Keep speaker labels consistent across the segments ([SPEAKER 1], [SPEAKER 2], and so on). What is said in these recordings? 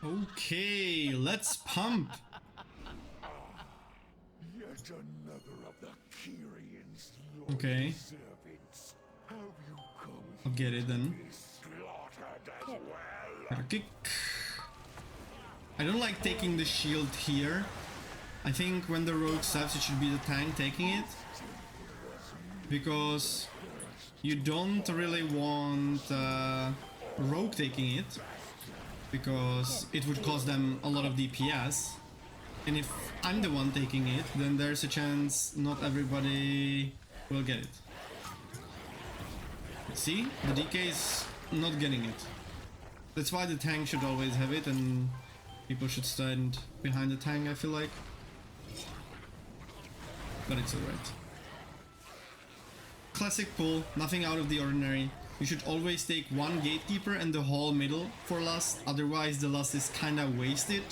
[SPEAKER 1] Okay, let's pump.
[SPEAKER 2] Yet another of the Kyrion's
[SPEAKER 1] Okay.
[SPEAKER 2] servants. Have you come
[SPEAKER 1] I'll get it then.
[SPEAKER 2] be slaughtered as well?
[SPEAKER 1] Gotta kick. I don't like taking the shield here. I think when the rogue steps, it should be the tank taking it. Because you don't really want rogue taking it. Because it would cost them a lot of DPS. And if I'm the one taking it, then there's a chance not everybody will get it. See? The DK is not getting it. That's why the tank should always have it and people should stand behind the tank, I feel like. But it's alright. Classic pull, nothing out of the ordinary. You should always take one gatekeeper and the whole middle for lust, otherwise the lust is kinda wasted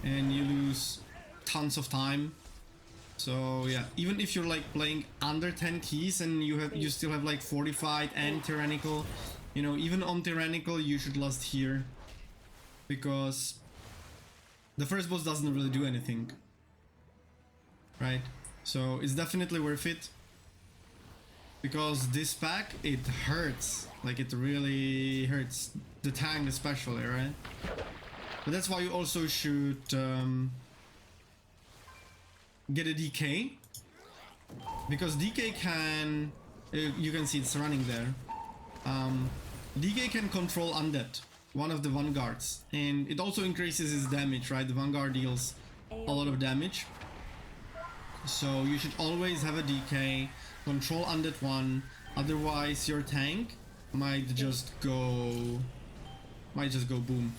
[SPEAKER 1] and you lose tons of time. So yeah, even if you're like playing under 10 keys and you still have like fortified and tyrannical, you know, even on tyrannical you should lust here, because the first boss doesn't really do anything, right? So it's definitely worth it, because this pack, it hurts, like it really hurts the tank especially, right? But that's why you also should get a DK, because DK can, you can see it's running there, DK can control undead, one of the vanguards, and it also increases his damage, right? The vanguard deals a lot of damage, so you should always have a DK, control undead one, otherwise your tank might just go boom.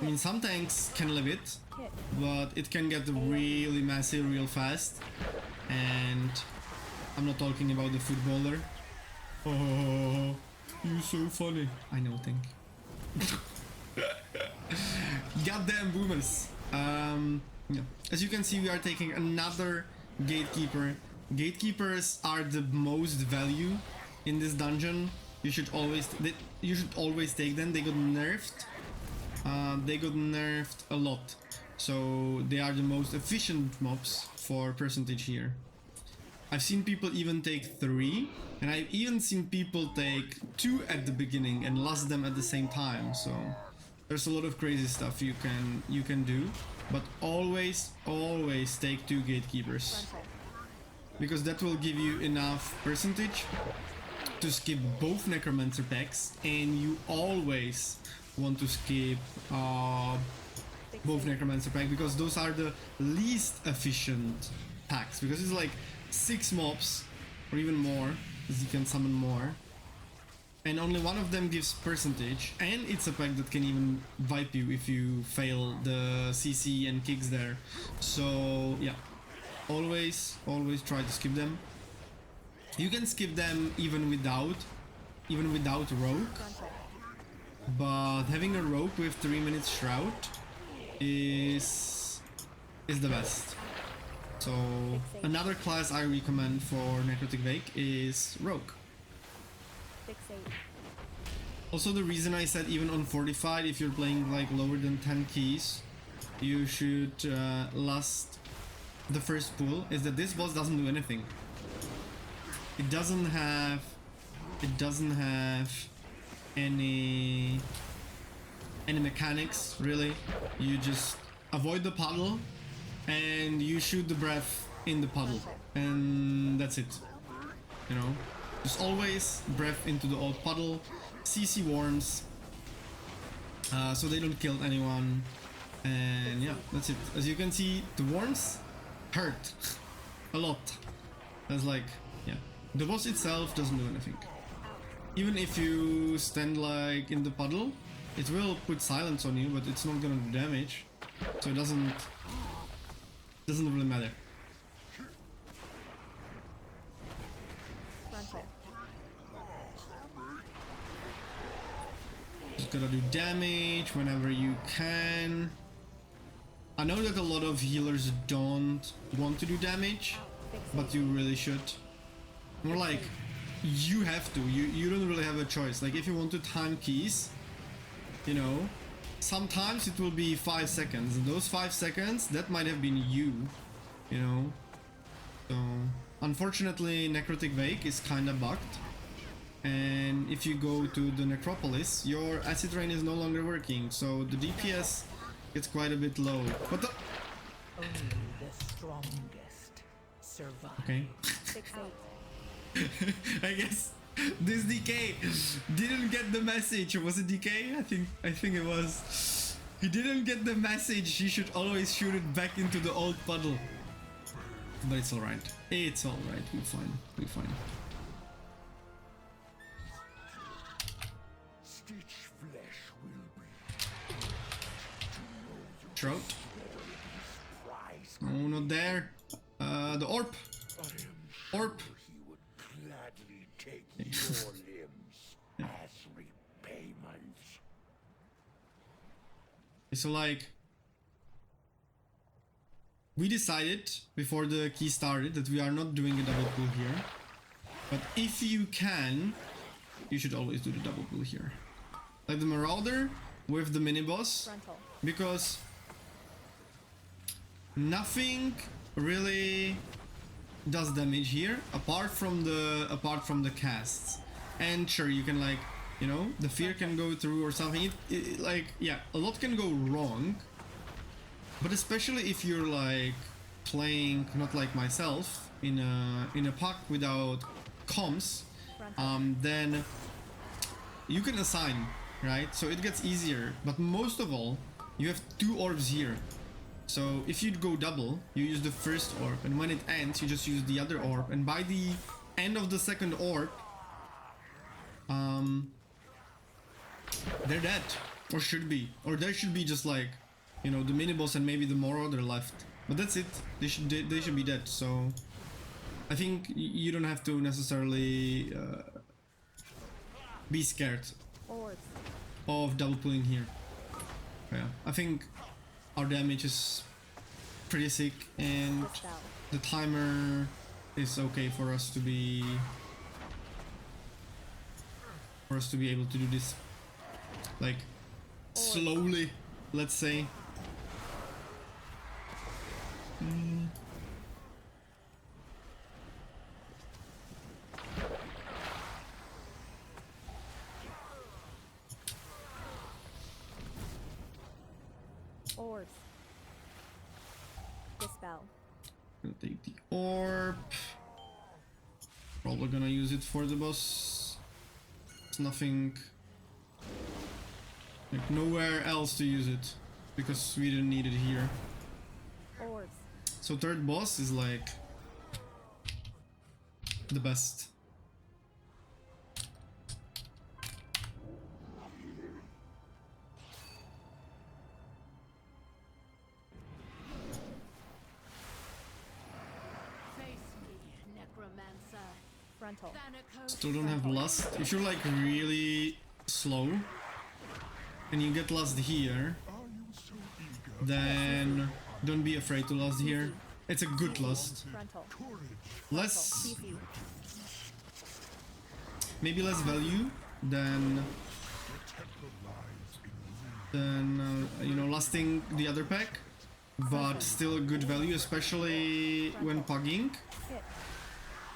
[SPEAKER 1] I mean, some tanks can live it, but it can get really massive real fast. And I'm not talking about the footballer. Oh, you're so funny. I know, thank you. Goddamn boomers. Yeah. As you can see, we are taking another gatekeeper. Gatekeepers are the most value in this dungeon. You should always take them. They got nerfed. They got nerfed a lot, so they are the most efficient mobs for percentage here. I've seen people even take 3, and I've even seen people take 2 at the beginning and last them at the same time. So there's a lot of crazy stuff you can do, but always take 2 gatekeepers, because that will give you enough percentage to skip both necromancer packs, and you always want to skip both necromancer pack, because those are the least efficient packs, because it's like 6 mobs or even more, as you can summon more, and only one of them gives percentage, and it's a pack that can even wipe you if you fail the CC and kicks there. So yeah, always try to skip them. You can skip them even without rogue, but having a rogue with 3 minutes shroud is the best. So another class I recommend for Necrotic Wake is rogue. Also, the reason I said even on fortified, if you're playing like lower than 10 keys, you should last the first pull, is that this boss doesn't do anything. It doesn't have any mechanics really. You just avoid the puddle and you shoot the breath in the puddle, and that's it, you know. Just always breath into the old puddle, CC worms, so they don't kill anyone, and yeah, that's it. As you can see, the worms hurt a lot. That's like, yeah, the boss itself doesn't do anything. Even if you stand like in the puddle, it will put silence on you, but it's not gonna do damage, so it doesn't really matter. Just gotta do damage whenever you can. I know that a lot of healers don't want to do damage, but you really should. More like you have to. You don't really have a choice. Like if you want to time keys, you know, sometimes it will be 5 seconds. And those 5 seconds, that might have been you know. So unfortunately, Necrotic Wake is kinda bugged. And if you go to the Necropolis, your acid rain is no longer working, so the DPS gets quite a bit low. What the?
[SPEAKER 3] Only the strongest survive.
[SPEAKER 1] Okay. I guess this DK didn't get the message. Was it DK? I think it was. He didn't get the message. He should always shoot it back into the old puddle. But it's alright. It's alright. We're fine. We're fine.
[SPEAKER 2] Stitchflesh will be
[SPEAKER 1] Trout. Oh, not there. The orb. Orb.
[SPEAKER 2] he would gladly take your limbs as repayment.
[SPEAKER 1] So like, we decided before the key started that we are not doing a double pull here. But if you can, you should always do the double pull here. Like the Marauder with the mini boss, because nothing really does damage here apart from the casts. And sure, you can like, you know, the fear can go through or something. Like, yeah, a lot can go wrong. But especially if you're like playing, not like myself, in a pack without comms, then you can assign, right? So it gets easier. But most of all, you have 2 orbs here. So if you go double, you use the first orb, and when it ends, you just use the other orb. And by the end of the second orb, they're dead, or should be, or there should be just like, you know, the mini boss and maybe the Marauder left. But that's it. They should be dead. So I think you don't have to necessarily be scared of double pulling here. Yeah, I think our damage is pretty sick, and the timer is okay for us to be able to do this like slowly, let's say.
[SPEAKER 4] Orbs. Dispel.
[SPEAKER 1] Gonna take the orb. Probably gonna use it for the boss. There's nothing, like nowhere else to use it, because we didn't need it here.
[SPEAKER 4] Orbs.
[SPEAKER 1] So third boss is like the best.
[SPEAKER 4] Frontal.
[SPEAKER 1] Still don't have lust. If you're like really slow and you get lust here, then don't be afraid to lust here. It's a good lust.
[SPEAKER 4] Frontal.
[SPEAKER 1] Less, maybe less value than you know, lusting the other pack, but still a good value, especially when pugging.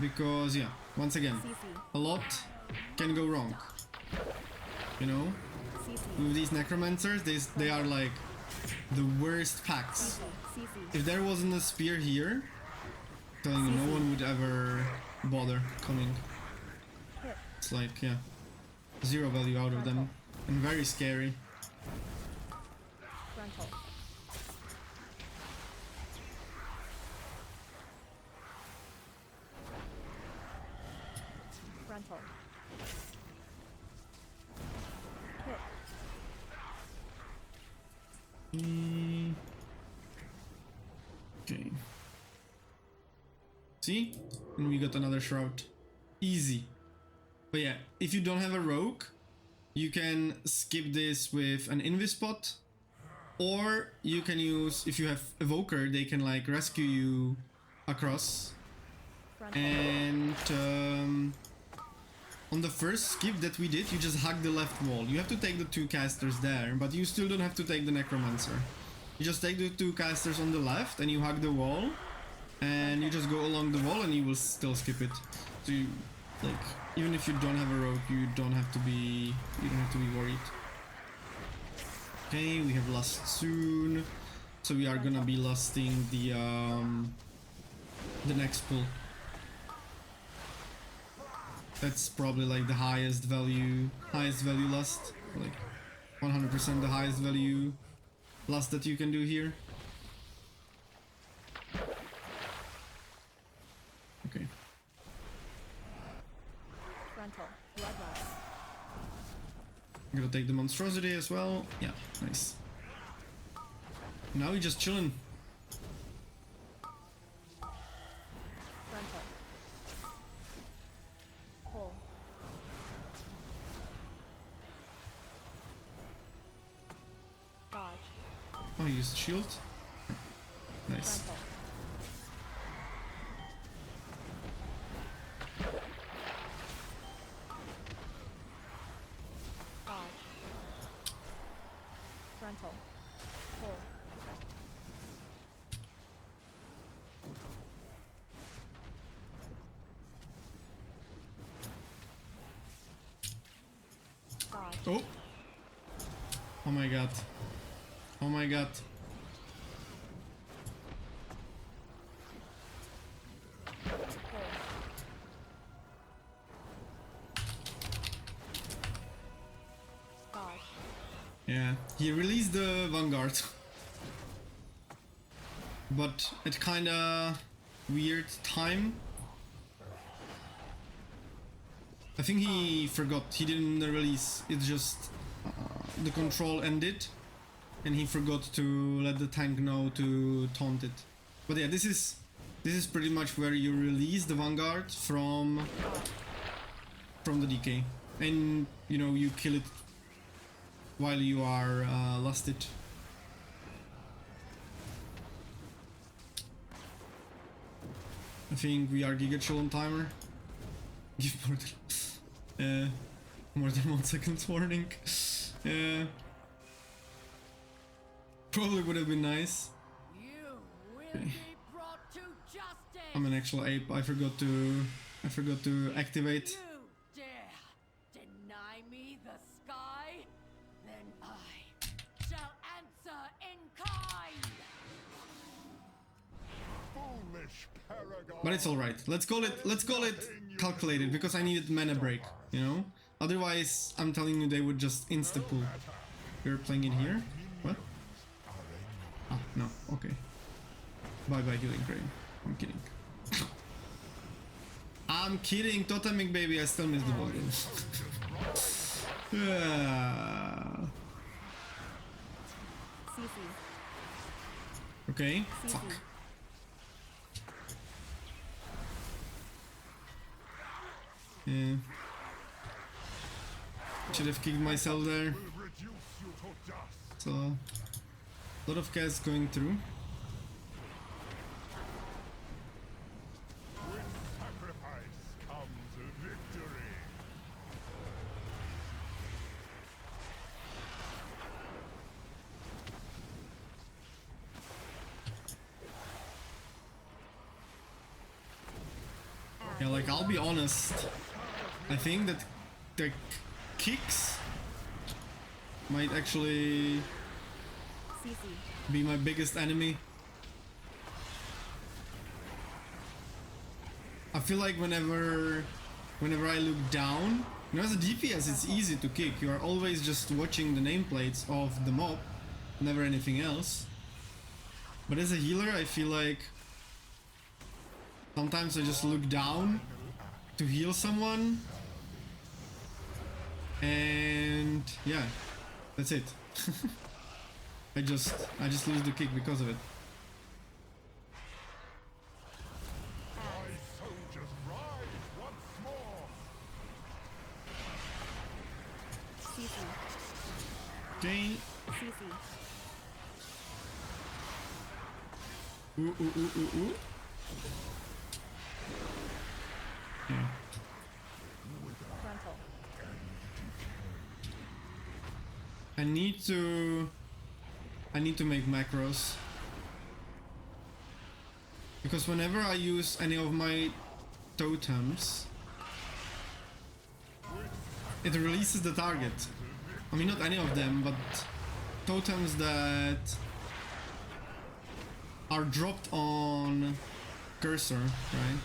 [SPEAKER 1] Because yeah, once again, a lot can go wrong. You know, with these necromancers, they are like the worst packs. If there wasn't a spear here, I'm telling you, no one would ever bother coming. It's like, yeah, 0 value out of them, and very scary.
[SPEAKER 4] Frontal. Frontal. Hit.
[SPEAKER 1] Okay. See? And we got another shroud. Easy. But yeah, if you don't have a rogue, you can skip this with an invis-spot, or you can use, if you have evoker, they can like rescue you across.
[SPEAKER 4] Frontal.
[SPEAKER 1] And on the first skip that we did, you just hug the left wall. You have to take the 2 casters there, but you still don't have to take the necromancer. You just take the 2 casters on the left and you hug the wall, and you just go along the wall and you will still skip it. So you, like, even if you don't have a rogue, you don't have to be worried. Okay, we have lust soon, so we are gonna be lusting the next pull. That's probably like the highest value lust, like 100% the highest value lust that you can do here. Okay.
[SPEAKER 4] Frontal. Bloodlust.
[SPEAKER 1] I'm gonna take the monstrosity as well. Yeah, nice. Now we just chilling.
[SPEAKER 4] Frontal. Pull. Dodge.
[SPEAKER 1] Oh, he used shield. Nice.
[SPEAKER 4] Frontal. Dodge. Frontal. Pull. Dodge.
[SPEAKER 1] Oh! Oh my god. Oh my god.
[SPEAKER 4] Pull. Dodge.
[SPEAKER 1] Yeah, he released the Vanguard. But at kinda weird time. I think he forgot, he didn't release, it's just the control ended and he forgot to let the tank know to taunt it. But yeah, this is pretty much where you release the Vanguard from the DK, and you know, you kill it while you are lusted. I think we are Giga Chill on timer. Give more than 1 second warning. Probably would have been nice.
[SPEAKER 3] You will
[SPEAKER 1] Okay.
[SPEAKER 3] be brought to justice.
[SPEAKER 1] I'm an actual ape. I forgot to activate.
[SPEAKER 3] You dare deny me the sky? Then I shall answer in kind.
[SPEAKER 2] Foolish paragon.
[SPEAKER 1] But it's all right. Let's call it calculated, because I needed mana break. You know. Otherwise, I'm telling you, they would just insta pull. We're playing it here. What? Ah, no. Okay. Bye bye healing grain. I'm kidding. I'm kidding, Totemic baby. I still miss the volume.
[SPEAKER 4] CC.
[SPEAKER 1] Okay.
[SPEAKER 4] CC.
[SPEAKER 1] Fuck. Yeah. Should have kicked myself there.
[SPEAKER 2] Will reduce you to dust.
[SPEAKER 1] So, a lot of cats going through.
[SPEAKER 2] With sacrifice comes victory.
[SPEAKER 1] Yeah, like, I'll be honest. I think that the kicks might actually
[SPEAKER 4] CC.
[SPEAKER 1] be my biggest enemy. I feel like whenever I look down, you know, as a DPS it's easy to kick. You are always just watching the nameplates of the mob, never anything else. But as a healer, I feel like sometimes I just look down to heal someone, and yeah, that's it. I just lose the kick because of it.
[SPEAKER 2] My soldiers rise once more.
[SPEAKER 4] CC.
[SPEAKER 1] Okay.
[SPEAKER 4] CC.
[SPEAKER 1] Ooh. Yeah.
[SPEAKER 4] Frontal.
[SPEAKER 1] I need to make macros. Because whenever I use any of my totems, it releases the target. I mean, not any of them, but totems that are dropped on cursor, right?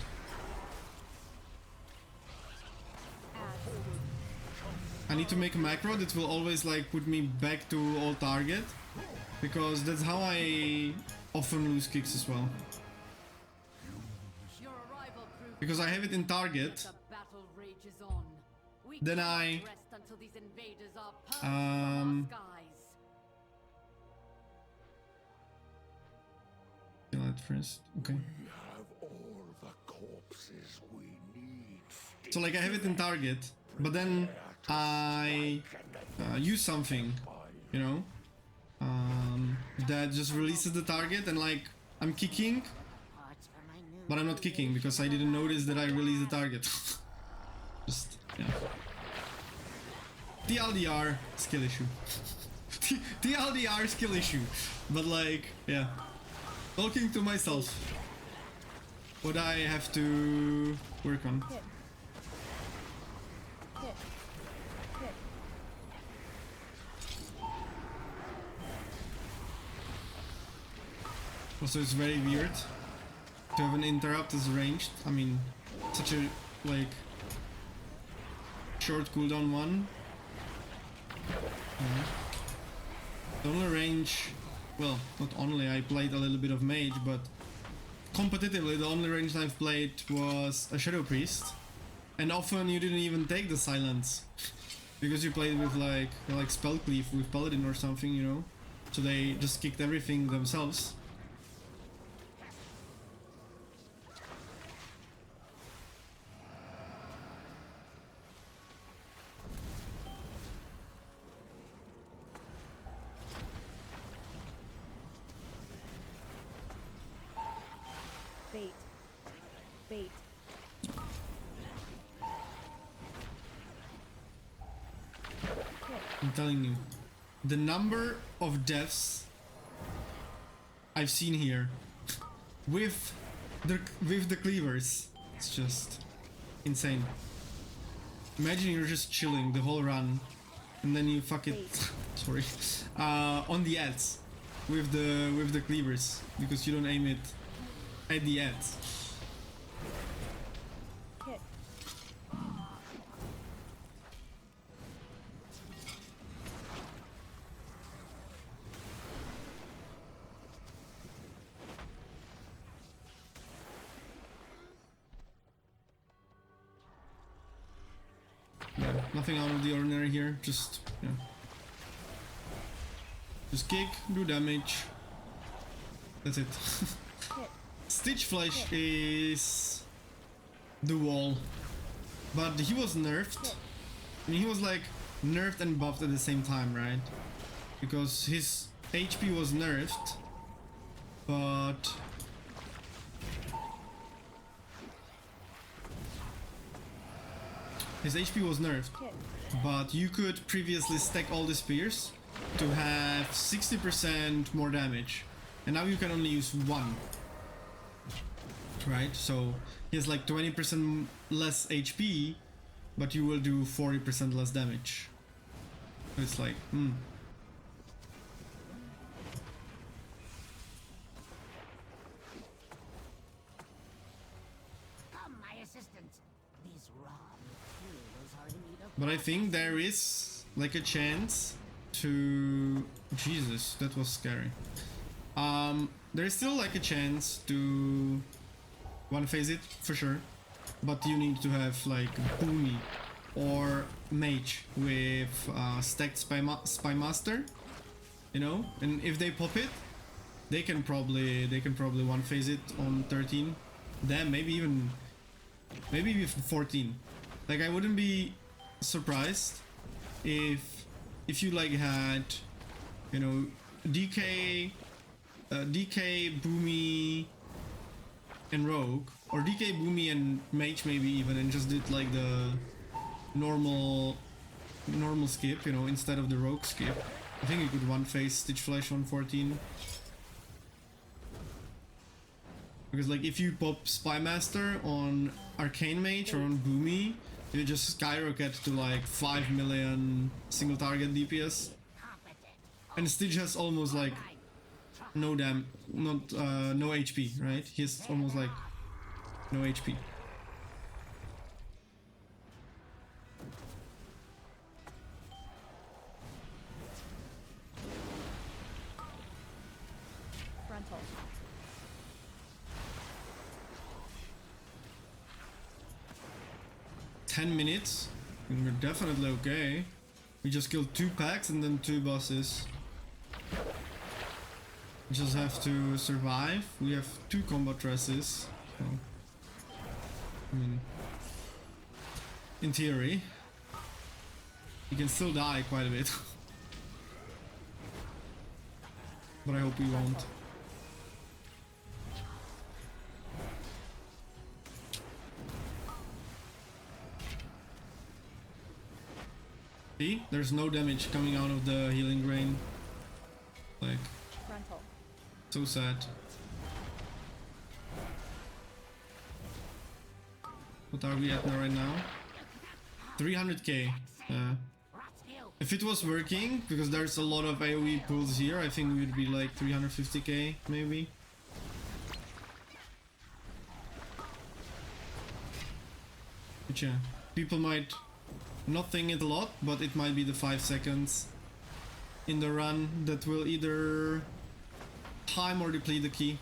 [SPEAKER 1] I need to make a macro that will always like put me back to all target, because that's how I often lose kicks as well.
[SPEAKER 3] Your arrival proved
[SPEAKER 1] Because I have it in target,
[SPEAKER 3] the battle rages on. We
[SPEAKER 1] then
[SPEAKER 3] cannot
[SPEAKER 1] I
[SPEAKER 3] rest until these invaders are purged
[SPEAKER 1] um,
[SPEAKER 3] from our skies.
[SPEAKER 1] kill it first. Okay.
[SPEAKER 2] We have all the corpses we need.
[SPEAKER 1] So like I have it in target, but then I use something, you know, that just releases the target, and like I'm kicking, but I'm not kicking because I didn't notice that I released the target. Just, yeah. TLDR skill issue. TLDR skill issue. But like, yeah. Talking to myself. What I have to work on.
[SPEAKER 4] Hit. Hit. Hit.
[SPEAKER 1] Also, it's very weird to have an interrupt as ranged. I mean, such a like short cooldown one. Yeah. The only range, well, not only, I played a little bit of mage, but competitively the only range I've played was a Shadow Priest, and often you didn't even take the silence because you played with like spell cleave with paladin or something, you know, so they just kicked everything themselves.
[SPEAKER 4] Bait. Bait. Hit.
[SPEAKER 1] I'm telling you, the number of deaths I've seen here with the cleavers, it's just insane. Imagine you're just chilling the whole run, and then you fuck it. Sorry, on the ads with the cleavers because you don't aim it at the ads.
[SPEAKER 4] Hit.
[SPEAKER 1] Yeah, nothing out of the ordinary here. Just yeah, just kick, do damage. That's it.
[SPEAKER 4] Hit.
[SPEAKER 1] Stitchflesh is the wall, but he was nerfed. I mean, he was like nerfed and buffed at the same time, right? Because his HP was nerfed, but his HP was nerfed,
[SPEAKER 4] Hit.
[SPEAKER 1] but you could previously stack all the spears to have 60% more damage, and now you can only use one. Right, so he has like 20% less HP, but you will do 40% less damage. So it's like,
[SPEAKER 3] Come, my assistant. These raw materials are in need of
[SPEAKER 1] but I think there is like a chance to... Jesus, that was scary. There is still like a chance to one phase it for sure, but you need to have like Boomy or Mage with stacked Spy Master, you know, and if they pop it, they can probably one phase it on 13. Then maybe even 14. Like I wouldn't be surprised if you like had, you know, DK, Boomy, and Rogue, or DK, Boomy, and Mage maybe even, and just did like the normal normal skip, you know, instead of the rogue skip. I think you could one phase Stitchflesh on 14. Because like if you pop Spymaster on Arcane Mage or on Boomy, you just skyrocket to like 5 million single target DPS. And Stitch has almost like no HP, right? He has almost like no HP.
[SPEAKER 4] Frontal.
[SPEAKER 1] 10 minutes, and we're definitely okay. We just killed 2 packs and then 2 bosses. We just have to survive. We have 2 combat dresses. So, I mean, in theory, you can still die quite a bit. But I hope we won't. See? There's no damage coming out of the healing grain. Like,
[SPEAKER 4] Frontal.
[SPEAKER 1] so sad. What are we at now right now? 300k. If it was working, because there's a lot of AoE pulls here, I think we would be like 350k maybe. But yeah, people might not think it a lot, but it might be the 5 seconds in the run that will either time or deplete the key.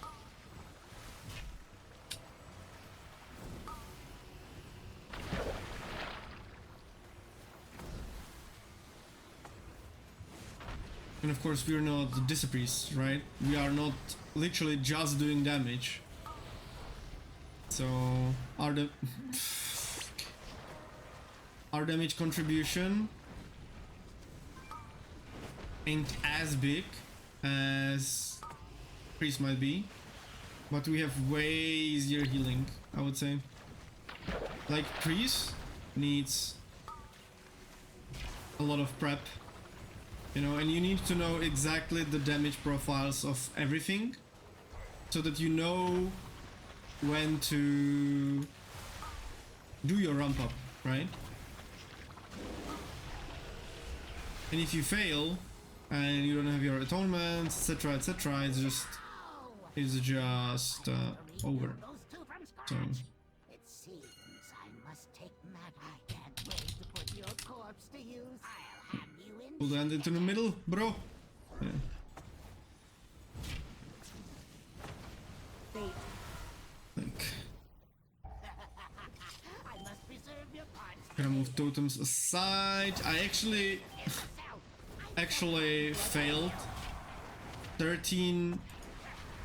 [SPEAKER 1] And of course we're not the Discipriests, right? We are not literally just doing damage. So our damage contribution ain't as big as Priest might be, but we have way easier healing, I would say. Like Priest needs a lot of prep, you know, and you need to know exactly the damage profiles of everything so that you know when to do your ramp up, right? And if you fail and you don't have your atonements, etc., it's just over. So
[SPEAKER 5] It seems I must take I can't wait to put your corpse to use. I'll hand you in.
[SPEAKER 1] we'll land into the middle, bro. Yeah.
[SPEAKER 4] Bait.
[SPEAKER 1] Like,
[SPEAKER 5] I must preserve your parts.
[SPEAKER 1] gonna move totems aside. I actually failed 13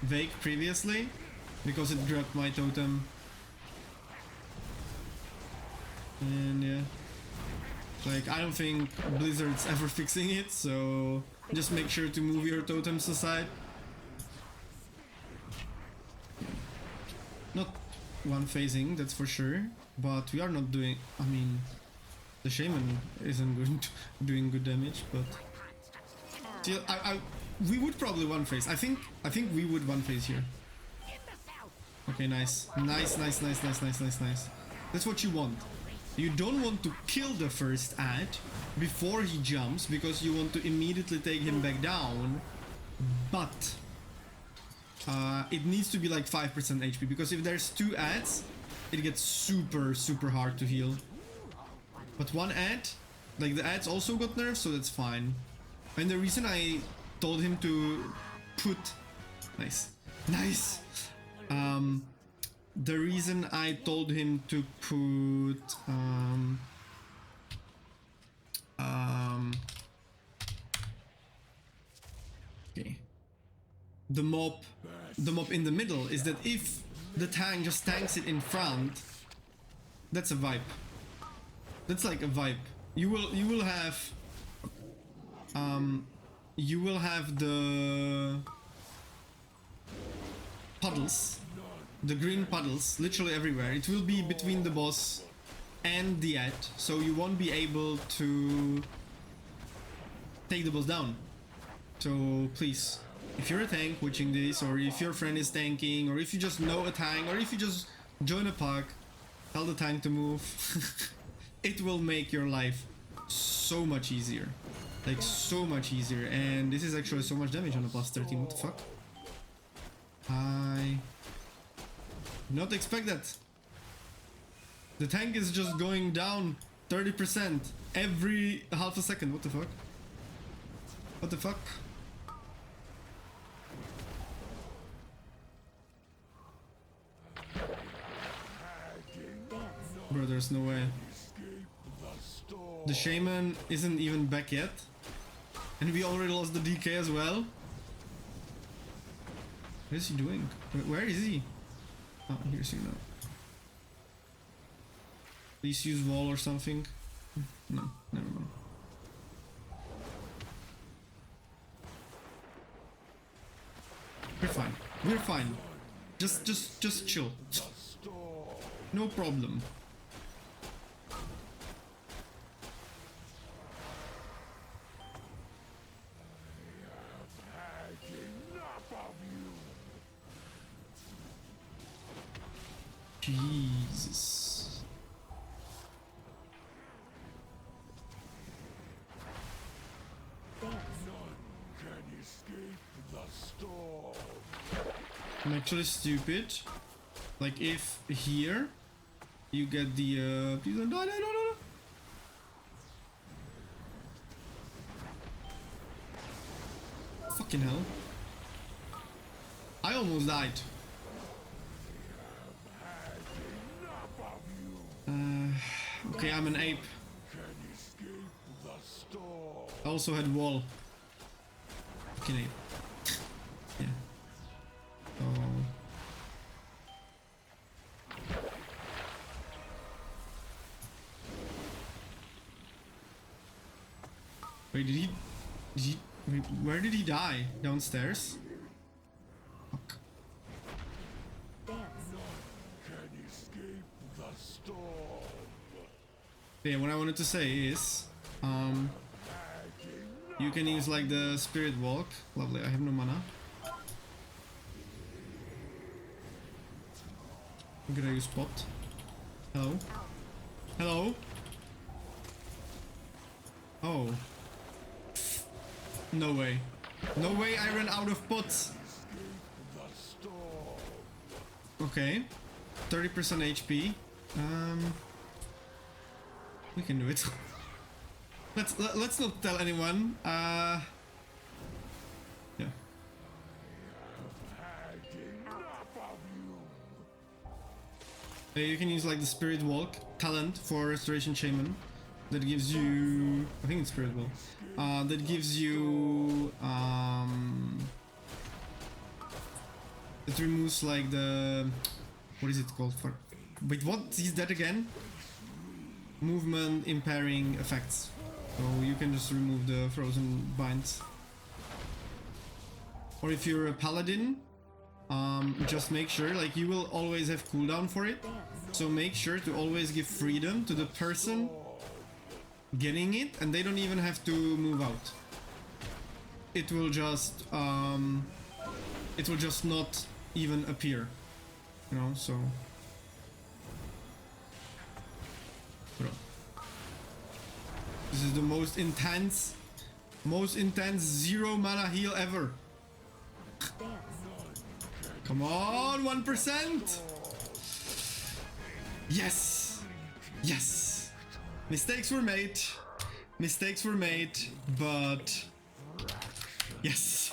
[SPEAKER 1] Vake previously because it dropped my totem. And yeah, like I don't think Blizzard's ever fixing it, so just make sure to move your totems aside. Not one phasing, that's for sure, but we are not doing, I mean, the Shaman isn't doing good damage, but still, we would probably one phase. I think we would one phase here. Okay, nice. Nice. That's what you want. You don't want to kill the first add before he jumps because you want to immediately take him back down, but it needs to be like 5% HP, because if there's 2 adds, it gets super hard to heal. But 1 add, like the adds also got nerfed, so that's fine. And the reason I told him to put... Nice. The reason I told him to put... okay. The mob in the middle is that if the tank just tanks it in front, that's a vibe. That's like a vibe. You will have the puddles, the green puddles, literally everywhere. It will be between the boss and the add, so you won't be able to take the boss down. So please, if you're a tank watching this, or if your friend is tanking, or if you just know a tank, or if you just join a pack, tell the tank to move. It will make your life so much easier. Like, so much easier. And this is actually so much damage on a plus 13. What the fuck? I did not expect that. The tank is just going down 30% every half a second. What the fuck? What the fuck? Bro, there's no way. The Shaman isn't even back yet. And we already lost the DK as well. What is he doing? Where is he? Oh, here's he now. Please use wall or something. No, never mind. We're fine. We're fine. Just chill. No problem. Jesus.
[SPEAKER 4] Dance.
[SPEAKER 2] Can escape the storm.
[SPEAKER 1] I'm actually stupid. Like, if here you get the please don't die, no. Fucking hell. I almost died. Okay, I'm an ape. I also had wall. Fucking ape. Yeah. Oh. Wait, did he wait, where did he die? Downstairs? Fuck.
[SPEAKER 4] Dance.
[SPEAKER 2] Can escape the storm.
[SPEAKER 1] Yeah, what I wanted to say is, you can use like the spirit walk. Lovely, I have no mana. I'm gonna use spot. Hello? Hello? Oh. No way. No way I ran out of pots. Okay. 30% HP. We can do it. Let's not tell anyone. Yeah. You can use like the Spirit Walk talent for Restoration Shaman. That gives you, I think it's Spirit Walk. That gives you it removes like the, what is it called for? Wait, what is that again? Movement impairing effects. So you can just remove the frozen binds. Or if you're a paladin, just make sure, like, you will always have cooldown for it. So make sure to always give freedom to the person getting it, and they don't even have to move out. It will just not even appear, you know. So bro, this is the most intense 0 mana heal ever. Come on, 1%. Yes, yes. Mistakes were made, but yes.